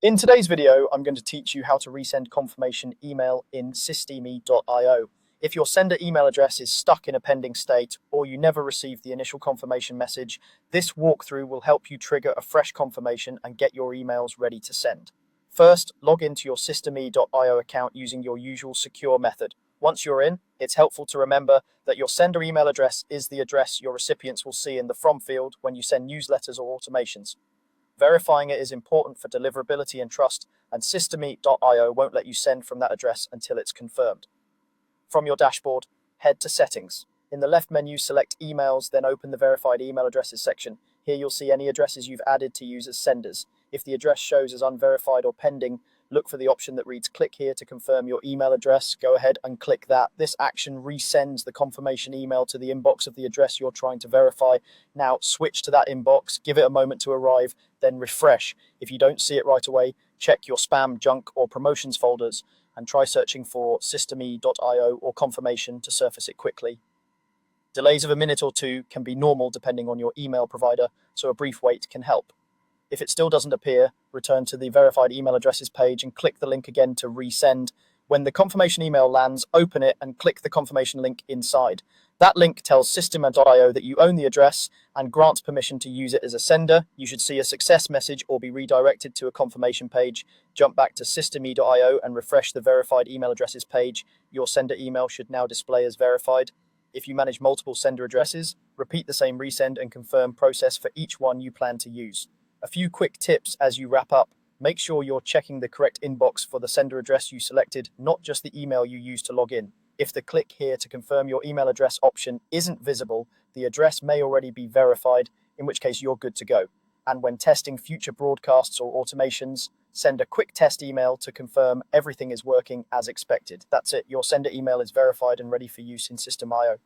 In today's video, I'm going to teach you how to resend confirmation email in systeme.io. If your sender email address is stuck in a pending state or you never received the initial confirmation message, this walkthrough will help you trigger a fresh confirmation and get your emails ready to send. First, log into your systeme.io account using your usual secure method. Once you're in, it's helpful to remember that your sender email address is the address your recipients will see in the From field when you send newsletters or automations. Verifying it is important for deliverability and trust, and systeme.io won't let you send from that address until it's confirmed. From your dashboard, head to Settings. In the left menu, select Emails, then open the Verified Email Addresses section. Here you'll see any addresses you've added to use as senders. If the address shows as unverified or pending, look for the option that reads "Click here to confirm your email address." Go ahead and click that. This action resends the confirmation email to the inbox of the address you're trying to verify. Now switch to that inbox, give it a moment to arrive, then refresh. If you don't see it right away, check your spam, junk, or promotions folders and try searching for systeme.io or confirmation to surface it quickly. Delays of a minute or two can be normal depending on your email provider, so a brief wait can help. If it still doesn't appear, return to the verified email addresses page and click the link again to resend. When the confirmation email lands, open it and click the confirmation link inside. That link tells systeme.io that you own the address and grants permission to use it as a sender. You should see a success message or be redirected to a confirmation page. Jump back to systeme.io and refresh the verified email addresses page. Your sender email should now display as verified. If you manage multiple sender addresses, repeat the same resend and confirm process for each one you plan to use. A few quick tips as you wrap up. Make sure you're checking the correct inbox for the sender address you selected, not just the email you used to log in. If the "click here to confirm your email address" option isn't visible, the address may already be verified, in which case you're good to go. And when testing future broadcasts or automations, send a quick test email to confirm everything is working as expected. That's it. Your sender email is verified and ready for use in Systeme.io.